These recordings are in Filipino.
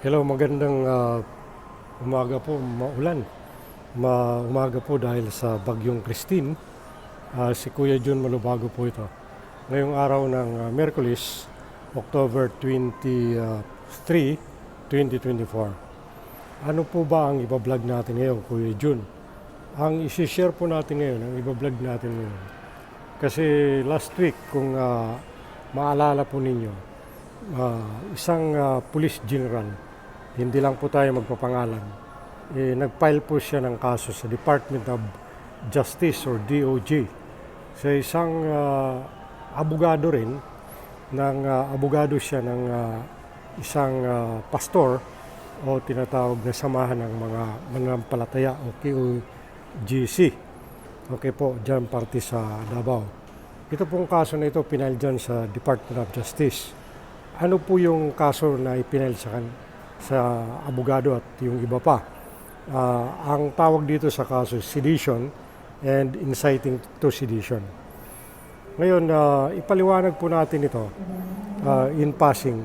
Hello, magandang umaga po, maulan. Umaga po dahil sa bagyong Christine. Si Kuya Jun Malubago po ito. Ngayong araw ng Miyerkules, October 23, 2024. Ano po ba ang iba-vlog natin ngayon, Kuya Jun? Ang isi-share po natin ngayon, ang iba-vlog natin ngayon. Kasi last week, kung maalala po ninyo, isang police general, hindi lang po tayo magpapangalan, nag-file po siya ng kaso sa Department of Justice or DOJ sa isang abogado rin, abogado siya ng isang pastor o tinatawag na samahan ng mga mananampalataya o KOGC. Okay po, dyan parte sa Davao. Ito pong kaso na ito pinile dyan sa Department of Justice. Ano po yung kaso na ipinile sa abogado at yung iba pa? Ang tawag dito sa kaso sedition and inciting to sedition. Ngayon, ipaliwanag po natin ito in passing.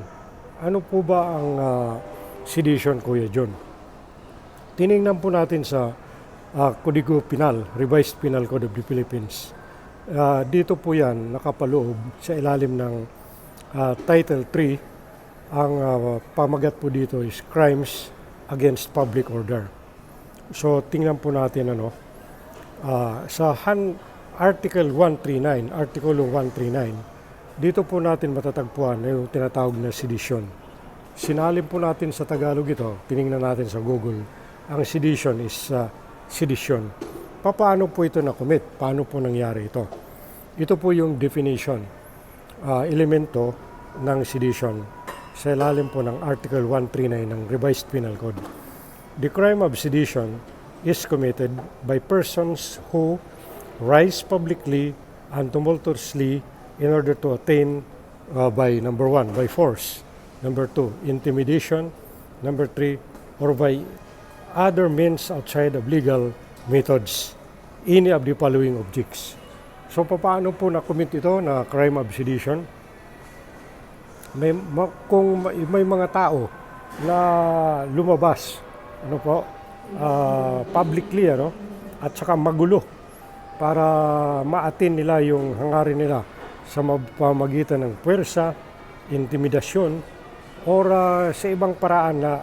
Ano po ba ang sedition, Kuya John? Tinignan po natin sa Kodigo Penal, Revised Penal Code of the Philippines. Dito po yan nakapaloob sa ilalim ng Title 3. Ang pamagat po dito is Crimes Against Public Order. So tingnan po natin sa Article 139, dito po natin matatagpuan yung tinatawag na sedition. Sinalin po natin sa Tagalog ito, tinignan natin sa Google. Ang sedition is sedition. Paano po ito na-commit? Paano po nangyari ito? Ito po yung definition, elemento ng sedition sa ilalim po ng Article 139 ng Revised Penal Code. The crime of sedition is committed by persons who rise publicly and tumultuously in order to attain by number 1, by force, number 2, intimidation, number 3, or by other means outside of legal methods, any of the following objects. So paano po na-commit ito na crime of sedition? Kung may mga tao na lumabas publicly at saka magulo para maatin nila yung hangarin nila sa pamamagitan ng puwersa, intimidasyon or sa ibang paraan na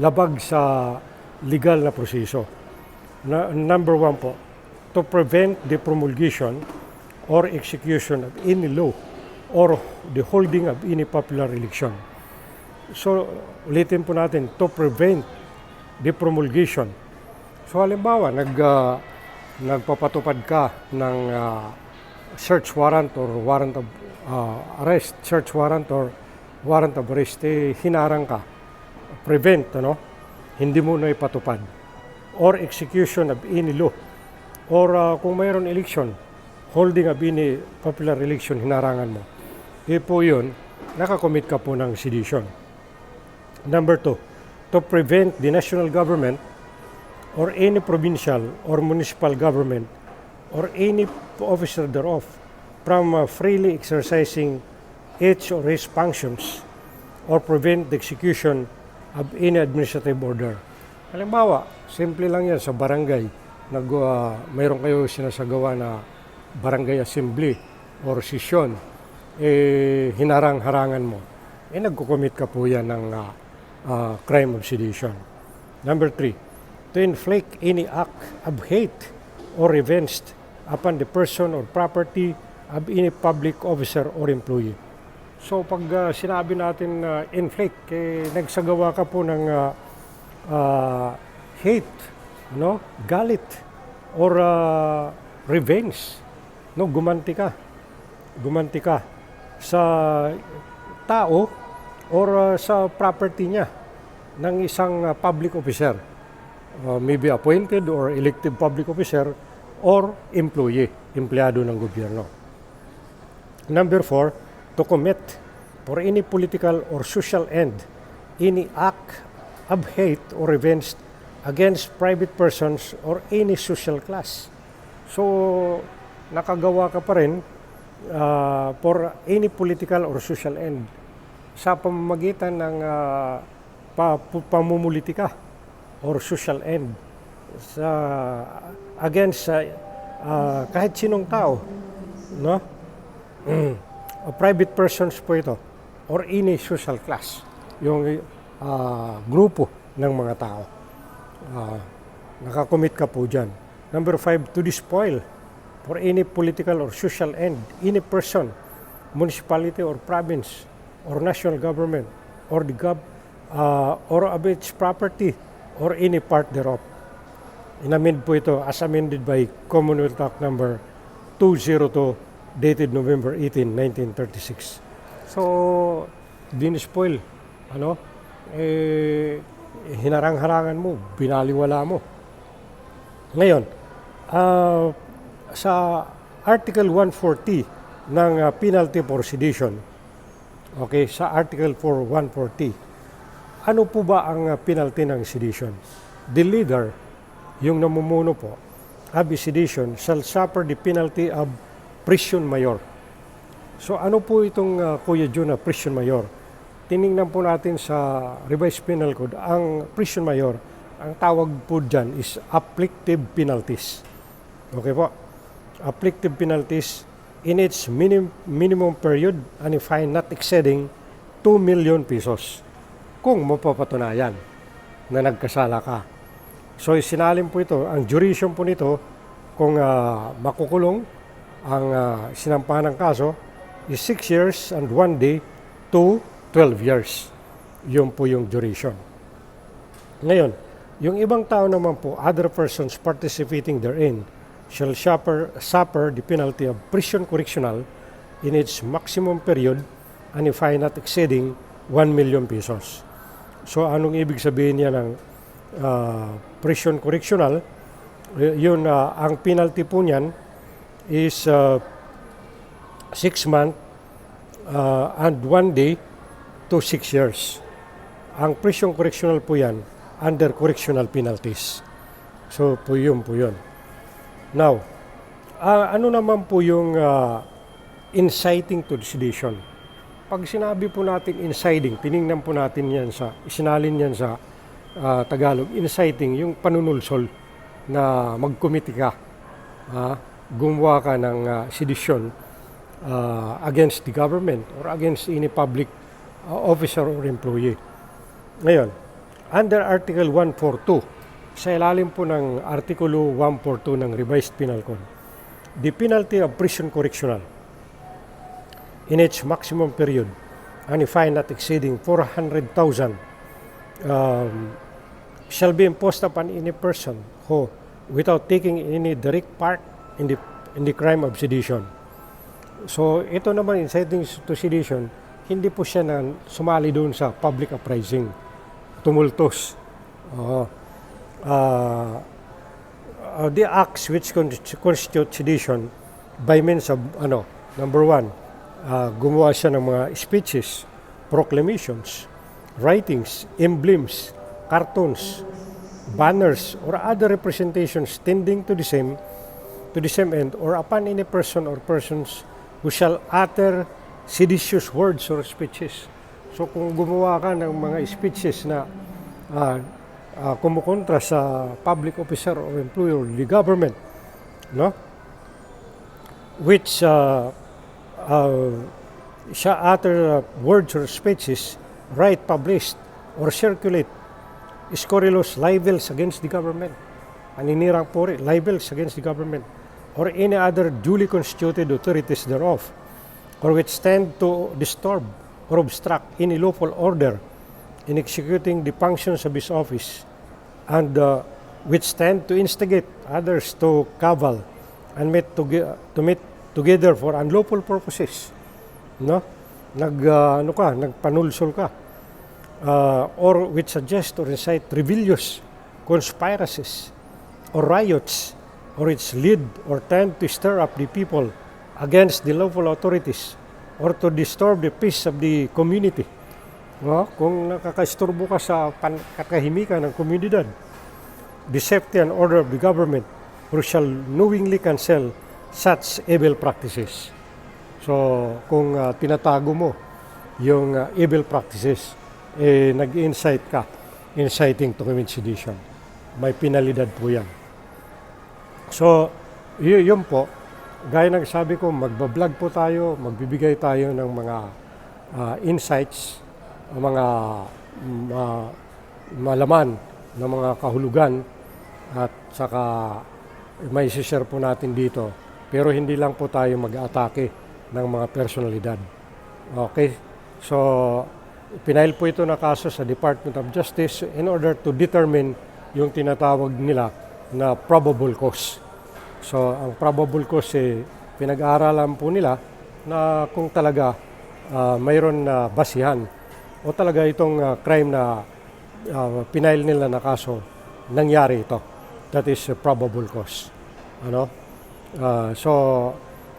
labag sa legal na proseso. Number 1 po, to prevent the promulgation or execution of any law or the holding of any popular election. So, ulitin po natin, to prevent the promulgation. So, halimbawa, nagpapatupad ka ng search warrant or warrant of arrest, search warrant or warrant of arrest, hinarang ka. Prevent, hindi mo na ipatupad. Or execution of any law. Or kung mayroon election, holding of any popular election, hinarangan mo. Po yun, nakakommit ka po ng sedition. Number 2, to prevent the national government or any provincial or municipal government or any officer thereof from freely exercising its or his functions or prevent the execution of any administrative order. Halimbawa, simple lang yan sa barangay. Mayroon kayo sinasagawa na barangay assembly or session. Hinarang-harangan mo, nagkukomit ka po yan ng crime of sedition. Number 3, to inflict any act of hate or revenge upon the person or property of any public officer or employee. So pag sinabi natin inflict, nagsagawa ka po ng hate, galit, or revenge, gumanti ka sa tao or sa property niya ng isang public officer, maybe appointed or elected public officer or employee, empleyado ng gobyerno. Number 4, to commit for any political or social end any act of hate or revenge against private persons or any social class. So, nakagawa ka pa rin for any political or social end sa pamamagitan ng pamumulitika or social end sa against kahit sinong tao, no? Private persons po ito or any social class, yung grupo ng mga tao. Nakakommit ka po dyan. Number 5, to despoil for any political or social end, any person, municipality or province or national government or or of its property or any part thereof. Inamend po ito as amended by Commonwealth Act number 202 dated November 18, 1936. So, dinispoil, hinarang-harangan mo, binaliwala mo. Ngayon, sa Article 140 ng Penalty for Sedition, okay, sa Article 140, ano po ba ang penalty ng sedition? The leader, yung namumuno po, of sedition shall suffer the penalty of prison mayor. So ano po itong Kuya Jun na prison mayor? Tiningnan po natin sa Revised Penal Code, ang prison mayor, ang tawag po dyan is afflictive penalties. Okay po? Afflictive penalties in its minimum period and a fine not exceeding 2 million pesos kung mapapatunayan na nagkasala ka. So sinalin po ito, ang duration po nito kung makukulong ang sinampahan ng kaso is 6 years and 1 day to 12 years. Yun po yung duration. Ngayon, yung ibang tao naman po, other persons participating therein, shall suffer the penalty of prison correctional in its maximum period and a fine not exceeding 1 million pesos. So anong ibig sabihin niya ng prison correctional? Yun, ang penalty po niyan is 6 months and 1 day to 6 years. Ang prison correctional po yan under correctional penalties. So po yun. Now, ano naman po yung inciting to sedition? Pag sinabi po natin inciting, tiningnan po natin yan isinalin yan sa Tagalog, inciting, yung panunulsol na magkomite ka, gumawa ka ng sedition against the government or against any public officer or employee. Ngayon, under Article 142, sa ilalim po ng Artikulo 142 ng Revised Penal Code, the penalty of prison correctional in its maximum period and a fine not exceeding 400,000 shall be imposed upon any person who, without taking any direct part in the crime of sedition. So ito naman, inciting to sedition, hindi po siya na sumali doon sa public uprising, tumultos. The acts which constitute sedition by means of, number 1, gumawa siya ng mga speeches, proclamations, writings, emblems, cartoons, banners, or other representations tending to the same end, or upon any person or persons who shall utter seditious words or speeches. So kung gumawa ka ng mga speeches na kumukontra sa public officer or employer or the government, which shall utter words or speeches, write, published, or circulate scurrilous libels against the government, aninirang puri, libels against the government, or any other duly constituted authorities thereof, or which tend to disturb or obstruct any lawful order in executing the functions of his office, and which tend to instigate others to cavil and meet together for unlawful purposes, nagpanulsol ka, or which suggest or incite rebellious conspiracies or riots, or which lead or tend to stir up the people against the lawful authorities or to disturb the peace of the community. Kung nakakaisturbo ka sa katahimikan ng komunidad, the safety and order of the government, or shall knowingly cancel such evil practices. So, kung tinatago mo yung evil practices nag-incite ka, inciting to commit sedition. May penalidad po yan. So, yun po, gaya ng sabi ko, magbablog po tayo, magbibigay tayo ng mga insights, mga malaman ng mga kahulugan at saka may share po natin dito. Pero hindi lang po tayo mag-atake ng mga personalidad. Okay? So, pinail po ito na kaso sa Department of Justice in order to determine yung tinatawag nila na probable cause. So, ang probable cause pinag-aaralan po nila na kung talaga mayroon na basihan o talaga itong crime na pinail nila na kaso, nangyari ito. That is probable cause. Ano? So,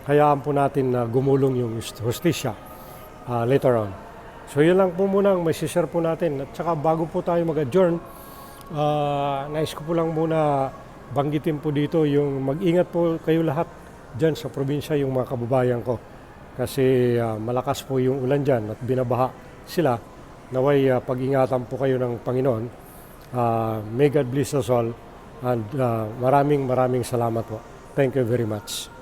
hayaan po natin na gumulong yung hustisya later on. So, yun lang po muna ang may share po natin. At saka bago po tayo mag-adjourn, nais ko po lang muna banggitin po dito yung mag-ingat po kayo lahat dyan sa probinsya, yung mga kababayan ko. Kasi malakas po yung ulan dyan at binabaha sila. Naway pag-ingatan po kayo ng Panginoon. May God bless us all. And maraming salamat po. Thank you very much.